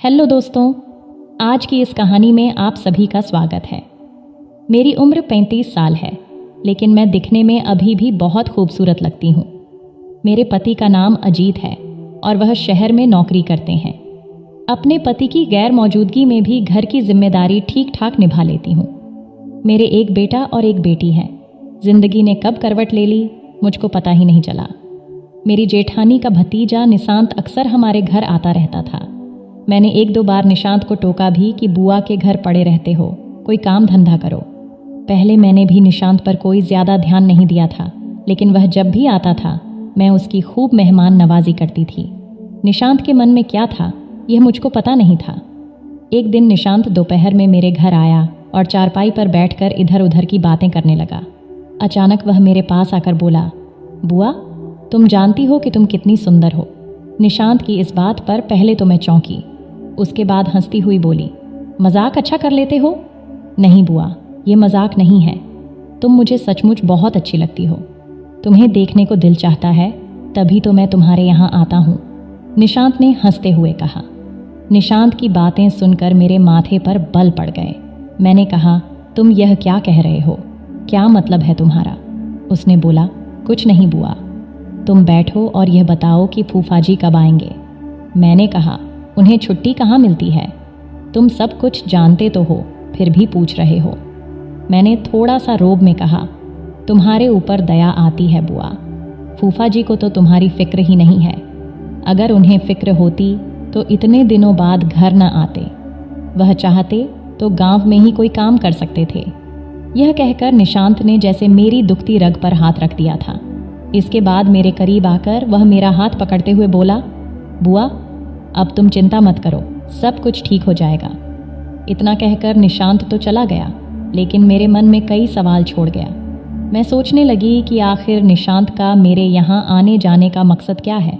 Hello दोस्तों, आज की इस कहानी में आप सभी का स्वागत है। मेरी उम्र 35 साल है, लेकिन मैं दिखने में अभी भी बहुत खूबसूरत लगती हूँ। मेरे पति का नाम अजीत है और वह शहर में नौकरी करते हैं। अपने पति की गैर मौजूदगी में भी घर की जिम्मेदारी ठीक ठाक निभा लेती हूँ। मेरे एक बेटा और एक बेटी है। जिंदगी ने कब करवट ले ली, मुझको पता ही नहीं चला। मेरी जेठानी का भतीजा निशांत अक्सर हमारे घर आता रहता था। मैंने एक दो बार निशांत को टोका भी कि बुआ के घर पड़े रहते हो, कोई काम धंधा करो। पहले मैंने भी निशांत पर कोई ज़्यादा ध्यान नहीं दिया था, लेकिन वह जब भी आता था मैं उसकी खूब मेहमान नवाजी करती थी। निशांत के मन में क्या था यह मुझको पता नहीं था। एक दिन निशांत दोपहर में मेरे घर आया और चारपाई पर बैठकर इधर उधर की बातें करने लगा। अचानक वह मेरे पास आकर बोला, बुआ, तुम जानती हो कि तुम कितनी सुंदर हो। निशांत की इस बात पर पहले तो मैं चौंकी, उसके बाद हंसती हुई बोली, मजाक अच्छा कर लेते हो? नहीं बुआ, ये मजाक नहीं है। तुम मुझे सचमुच बहुत अच्छी लगती हो। तुम्हें देखने को दिल चाहता है, तभी तो मैं तुम्हारे यहाँ आता हूँ, निशांत ने हंसते हुए कहा। निशांत की बातें सुनकर मेरे माथे पर बल पड़ गए। मैंने कहा, तुम यह क्या कह रहे हो? क्या मतलब है तुम्हारा? उसने बोला, कुछ नहीं बुआ, तुम बैठो और यह बताओ कि फूफा जी कब आएंगे। मैंने कहा, उन्हें छुट्टी कहाँ मिलती है? तुम सब कुछ जानते तो हो, फिर भी पूछ रहे हो। मैंने थोड़ा सा रोब में कहा, तुम्हारे ऊपर दया आती है बुआ। फूफा जी को तो तुम्हारी फिक्र ही नहीं है। अगर उन्हें फिक्र होती तो इतने दिनों बाद घर न आते। वह चाहते तो गांव में ही कोई काम कर सकते थे। यह कहकर निशांत ने जैसे मेरी दुखती रग पर हाथ रख दिया था। इसके बाद मेरे करीब आकर वह मेरा हाथ पकड़ते हुए बोला, बुआ, अब तुम चिंता मत करो, सब कुछ ठीक हो जाएगा। इतना कहकर निशांत तो चला गया, लेकिन मेरे मन में कई सवाल छोड़ गया। मैं सोचने लगी कि आखिर निशांत का मेरे यहाँ आने जाने का मकसद क्या है।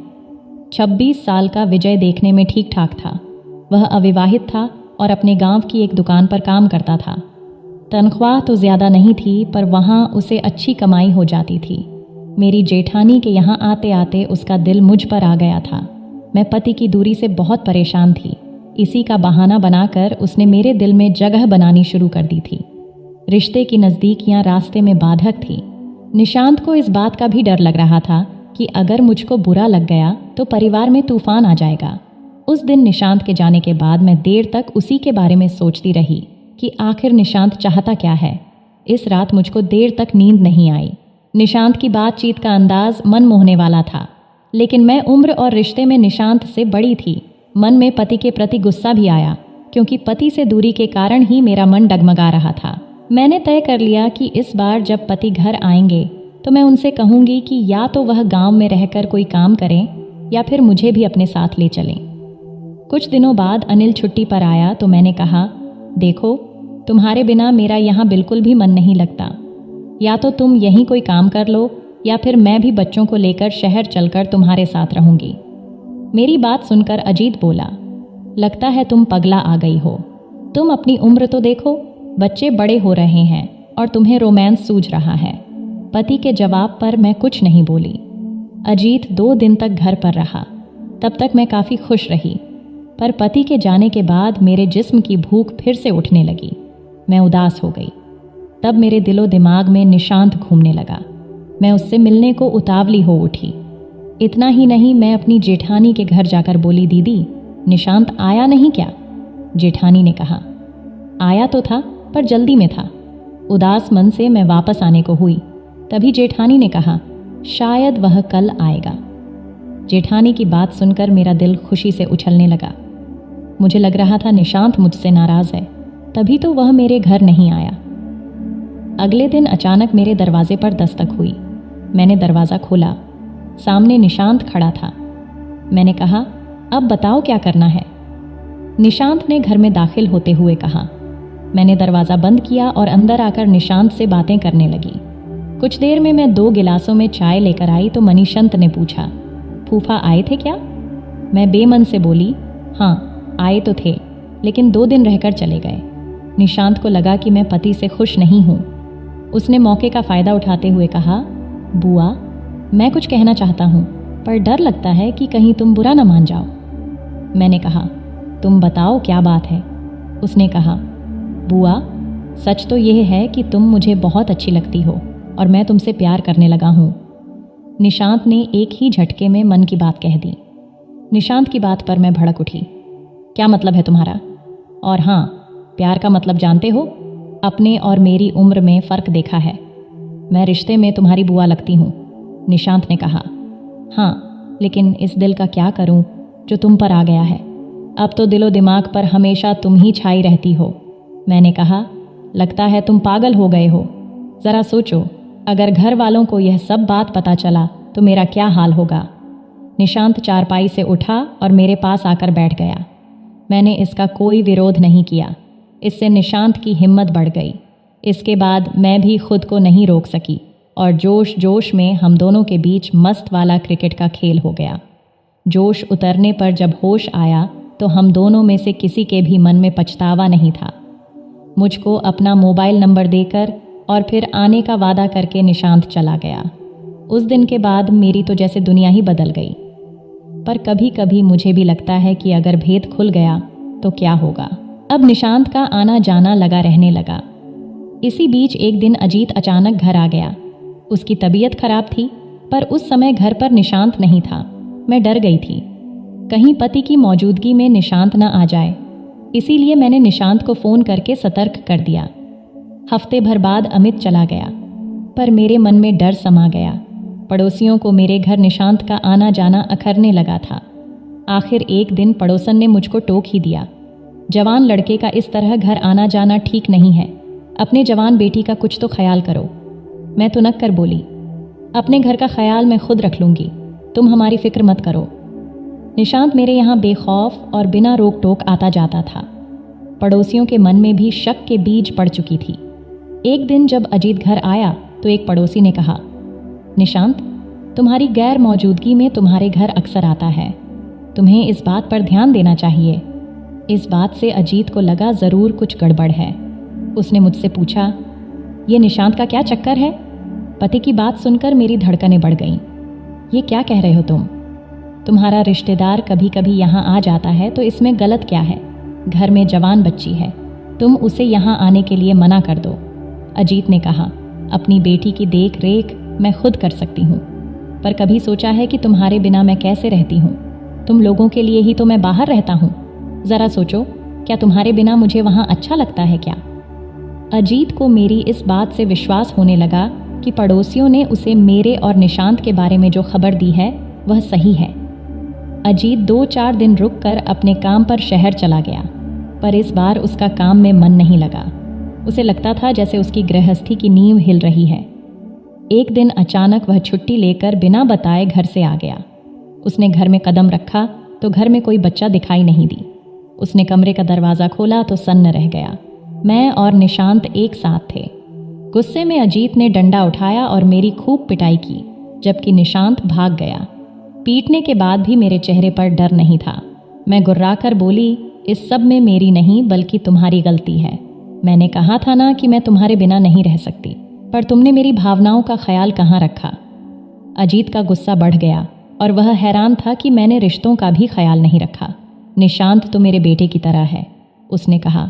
26 साल का विजय देखने में ठीक ठाक था। वह अविवाहित था और अपने गांव की एक दुकान पर काम करता था। तनख्वाह तो ज़्यादा नहीं थी, पर वहाँ उसे अच्छी कमाई हो जाती थी। मेरी जेठानी के यहाँ आते आते उसका दिल मुझ पर आ गया था। मैं पति की दूरी से बहुत परेशान थी। इसी का बहाना बनाकर उसने मेरे दिल में जगह बनानी शुरू कर दी थी। रिश्ते की नज़दीकियां रास्ते में बाधक थी। निशांत को इस बात का भी डर लग रहा था कि अगर मुझको बुरा लग गया तो परिवार में तूफान आ जाएगा। उस दिन निशांत के जाने के बाद मैं देर तक उसी के बारे में सोचती रही कि आखिर निशांत चाहता क्या है। इस रात मुझको देर तक नींद नहीं आई। निशांत की बातचीत का अंदाज मन मोहने वाला था, लेकिन मैं उम्र और रिश्ते में निशांत से बड़ी थी। मन में पति के प्रति गुस्सा भी आया, क्योंकि पति से दूरी के कारण ही मेरा मन डगमगा रहा था। मैंने तय कर लिया कि इस बार जब पति घर आएंगे तो मैं उनसे कहूँगी कि या तो वह गांव में रहकर कोई काम करें या फिर मुझे भी अपने साथ ले चलें। कुछ दिनों बाद अनिल छुट्टी पर आया तो मैंने कहा, देखो, तुम्हारे बिना मेरा यहाँ बिल्कुल भी मन नहीं लगता। या तो तुम यहीं कोई काम कर लो या फिर मैं भी बच्चों को लेकर शहर चलकर तुम्हारे साथ रहूंगी। मेरी बात सुनकर अजीत बोला, लगता है तुम पगला आ गई हो। तुम अपनी उम्र तो देखो, बच्चे बड़े हो रहे हैं और तुम्हें रोमांस सूझ रहा है। पति के जवाब पर मैं कुछ नहीं बोली। अजीत 2 दिन तक घर पर रहा। तब तक मैं काफ़ी खुश रही, पर पति के जाने के बाद मेरे जिस्म की भूख फिर से उठने लगी। मैं उदास हो गई। तब मेरे दिलो दिमाग में निशांत घूमने लगा। मैं उससे मिलने को उतावली हो उठी। इतना ही नहीं, मैं अपनी जेठानी के घर जाकर बोली, दीदी, निशांत आया नहीं क्या? जेठानी ने कहा, आया तो था, पर जल्दी में था। उदास मन से मैं वापस आने को हुई। तभी जेठानी ने कहा, शायद वह कल आएगा। जेठानी की बात सुनकर मेरा दिल खुशी से उछलने लगा। मुझे लग रहा था निशांत मुझसे नाराज है, तभी तो वह मेरे घर नहीं आया। अगले दिन अचानक मेरे दरवाजे पर दस्तक हुई। मैंने दरवाज़ा खोला। सामने निशांत खड़ा था। मैंने कहा, अब बताओ क्या करना है? निशांत ने घर में दाखिल होते हुए कहा। मैंने दरवाज़ा बंद किया और अंदर आकर निशांत से बातें करने लगी। कुछ देर में मैं 2 गिलासों में चाय लेकर आई तो मनीषंत ने पूछा, फूफा आए थे क्या? मैं बेमन से बोली, हाँ आए तो थे, लेकिन 2 दिन रहकर चले गए। निशांत को लगा कि मैं पति से खुश नहीं हूँ। उसने मौके का फ़ायदा उठाते हुए कहा, बुआ, मैं कुछ कहना चाहता हूँ, पर डर लगता है कि कहीं तुम बुरा न मान जाओ। मैंने कहा, तुम बताओ क्या बात है। उसने कहा, बुआ, सच तो यह है कि तुम मुझे बहुत अच्छी लगती हो और मैं तुमसे प्यार करने लगा हूँ। निशांत ने एक ही झटके में मन की बात कह दी। निशांत की बात पर मैं भड़क उठी। क्या मतलब है तुम्हारा? और हाँ, प्यार का मतलब जानते हो? अपने और मेरी उम्र में फ़र्क देखा है। मैं रिश्ते में तुम्हारी बुआ लगती हूँ, निशांत ने कहा। हाँ, लेकिन इस दिल का क्या करूँ जो तुम पर आ गया है। अब तो दिलो दिमाग पर हमेशा तुम ही छाई रहती हो। मैंने कहा, लगता है तुम पागल हो गए हो। ज़रा सोचो, अगर घर वालों को यह सब बात पता चला तो मेरा क्या हाल होगा। निशांत चारपाई से उठा और मेरे पास आकर बैठ गया। मैंने इसका कोई विरोध नहीं किया। इससे निशांत की हिम्मत बढ़ गई। इसके बाद मैं भी खुद को नहीं रोक सकी और जोश जोश में हम दोनों के बीच मस्त वाला क्रिकेट का खेल हो गया। जोश उतरने पर जब होश आया तो हम दोनों में से किसी के भी मन में पछतावा नहीं था। मुझको अपना मोबाइल नंबर देकर और फिर आने का वादा करके निशांत चला गया। उस दिन के बाद मेरी तो जैसे दुनिया ही बदल गई। पर कभी कभी मुझे भी लगता है कि अगर भेद खुल गया तो क्या होगा। अब निशांत का आना जाना लगा रहने लगा। इसी बीच एक दिन अजीत अचानक घर आ गया। उसकी तबीयत खराब थी, पर उस समय घर पर निशांत नहीं था। मैं डर गई थी, कहीं पति की मौजूदगी में निशांत न आ जाए। इसीलिए मैंने निशांत को फ़ोन करके सतर्क कर दिया। हफ्ते भर बाद अमित चला गया, पर मेरे मन में डर समा गया। पड़ोसियों को मेरे घर निशांत का आना जाना अखरने लगा था। आखिर एक दिन पड़ोसन ने मुझको टोक ही दिया, जवान लड़के का इस तरह घर आना जाना ठीक नहीं है। अपने जवान बेटी का कुछ तो ख्याल करो। मैं तुनक कर बोली, अपने घर का ख्याल मैं खुद रख लूँगी, तुम हमारी फिक्र मत करो। निशांत मेरे यहाँ बेखौफ और बिना रोक टोक आता जाता था। पड़ोसियों के मन में भी शक के बीज पड़ चुकी थी। एक दिन जब अजीत घर आया तो एक पड़ोसी ने कहा, निशांत, तुम्हारी गैर मौजूदगी में तुम्हारे घर अक्सर आता है, तुम्हें इस बात पर ध्यान देना चाहिए। इस बात से अजीत को लगा ज़रूर कुछ गड़बड़ है। उसने मुझसे पूछा, ये निशांत का क्या चक्कर है? पति की बात सुनकर मेरी धड़कनें बढ़ गईं। ये क्या कह रहे हो तुम? तुम्हारा रिश्तेदार कभी कभी यहाँ आ जाता है तो इसमें गलत क्या है? घर में जवान बच्ची है, तुम उसे यहाँ आने के लिए मना कर दो। अजीत ने कहा, अपनी बेटी की देख रेख मैं खुद कर सकती हूँ, पर कभी सोचा है कि तुम्हारे बिना मैं कैसे रहती हूँ? तुम लोगों के लिए ही तो मैं बाहर रहता हूँ। ज़रा सोचो, क्या तुम्हारे बिना मुझे वहाँ अच्छा लगता है क्या? अजीत को मेरी इस बात से विश्वास होने लगा कि पड़ोसियों ने उसे मेरे और निशांत के बारे में जो खबर दी है वह सही है। अजीत 2-4 दिन रुक कर अपने काम पर शहर चला गया, पर इस बार उसका काम में मन नहीं लगा। उसे लगता था जैसे उसकी गृहस्थी की नींव हिल रही है। एक दिन अचानक वह छुट्टी लेकर बिना बताए घर से आ गया। उसने घर में कदम रखा तो घर में कोई बच्चा दिखाई नहीं दी। उसने कमरे का दरवाज़ा खोला तो सन्न रह गया। मैं और निशांत एक साथ थे। गुस्से में अजीत ने डंडा उठाया और मेरी खूब पिटाई की, जबकि निशांत भाग गया। पीटने के बाद भी मेरे चेहरे पर डर नहीं था। मैं गुर्राकर बोली, इस सब में मेरी नहीं बल्कि तुम्हारी गलती है। मैंने कहा था ना कि मैं तुम्हारे बिना नहीं रह सकती, पर तुमने मेरी भावनाओं का ख्याल कहाँ रखा। अजीत का गुस्सा बढ़ गया और वह हैरान था कि मैंने रिश्तों का भी ख्याल नहीं रखा। निशांत तो मेरे बेटे की तरह है। उसने कहा,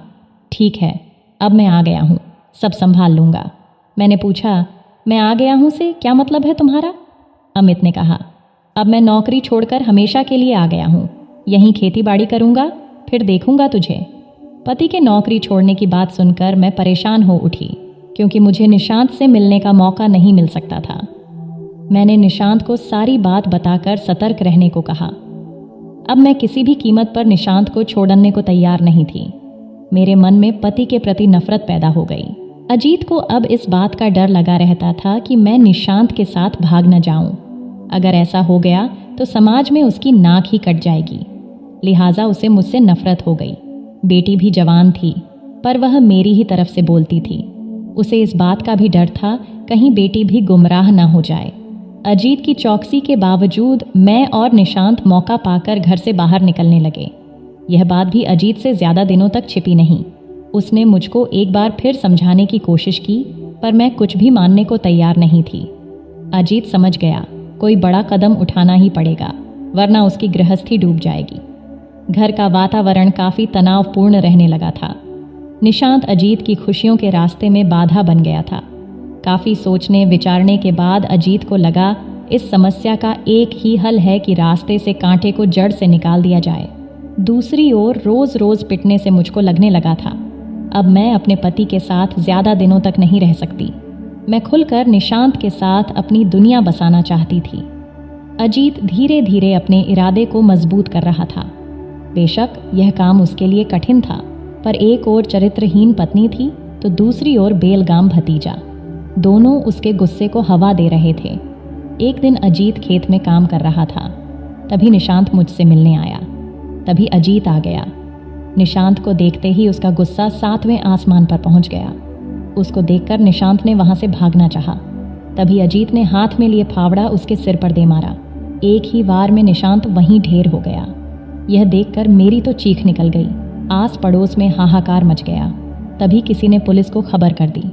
ठीक है, अब मैं आ गया हूँ, सब संभाल लूँगा। मैंने पूछा, मैं आ गया हूँ से क्या मतलब है तुम्हारा? अमित ने कहा, अब मैं नौकरी छोड़कर हमेशा के लिए आ गया हूँ। यहीं खेती बाड़ी करूँगा, फिर देखूँगा तुझे। पति के नौकरी छोड़ने की बात सुनकर मैं परेशान हो उठी, क्योंकि मुझे निशांत से मिलने का मौका नहीं मिल सकता था। मैंने निशांत को सारी बात बताकर सतर्क रहने को कहा। अब मैं किसी भी कीमत पर निशांत को छोड़ने को तैयार नहीं थी। मेरे मन में पति के प्रति नफरत पैदा हो गई। अजीत को अब इस बात का डर लगा रहता था कि मैं निशांत के साथ भाग न जाऊं। अगर ऐसा हो गया तो समाज में उसकी नाक ही कट जाएगी। लिहाजा उसे मुझसे नफरत हो गई। बेटी भी जवान थी, पर वह मेरी ही तरफ से बोलती थी। उसे इस बात का भी डर था कहीं बेटी भी गुमराह न हो जाए। अजीत की चौकसी के बावजूद मैं और निशांत मौका पाकर घर से बाहर निकलने लगे। यह बात भी अजीत से ज़्यादा दिनों तक छिपी नहीं। उसने मुझको एक बार फिर समझाने की कोशिश की, पर मैं कुछ भी मानने को तैयार नहीं थी। अजीत समझ गया, कोई बड़ा कदम उठाना ही पड़ेगा, वरना उसकी गृहस्थी डूब जाएगी। घर का वातावरण काफ़ी तनावपूर्ण रहने लगा था। निशांत अजीत की खुशियों के रास्ते में बाधा बन गया था। काफ़ी सोचने विचारने के बाद अजीत को लगा इस समस्या का एक ही हल है कि रास्ते से कांटे को जड़ से निकाल दिया जाए। दूसरी ओर रोज़ रोज़ पिटने से मुझको लगने लगा था अब मैं अपने पति के साथ ज़्यादा दिनों तक नहीं रह सकती। मैं खुलकर निशांत के साथ अपनी दुनिया बसाना चाहती थी। अजीत धीरे धीरे अपने इरादे को मजबूत कर रहा था। बेशक यह काम उसके लिए कठिन था, पर एक ओर चरित्रहीन पत्नी थी तो दूसरी ओर बेलगाम भतीजा। दोनों उसके गुस्से को हवा दे रहे थे। एक दिन अजीत खेत में काम कर रहा था, तभी निशांत मुझसे मिलने आया। तभी अजीत आ गया। निशांत को देखते ही उसका गुस्सा 7वें आसमान पर पहुंच गया। उसको देखकर निशांत ने वहां से भागना चाहा। तभी अजीत ने हाथ में लिए फावड़ा उसके सिर पर दे मारा। एक ही वार में निशांत वहीं ढेर हो गया। यह देखकर मेरी तो चीख निकल गई। आस पड़ोस में हाहाकार मच गया। तभी किसी ने पुलिस को खबर कर दी।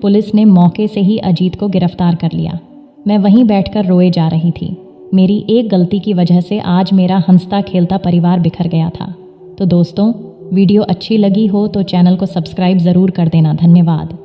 पुलिस ने मौके से ही अजीत को गिरफ्तार कर लिया। मैं वहीं बैठकर रोए जा रही थी। मेरी एक गलती की वजह से आज मेरा हंसता खेलता परिवार बिखर गया था। तो दोस्तों, वीडियो अच्छी लगी हो तो चैनल को सब्सक्राइब ज़रूर कर देना। धन्यवाद।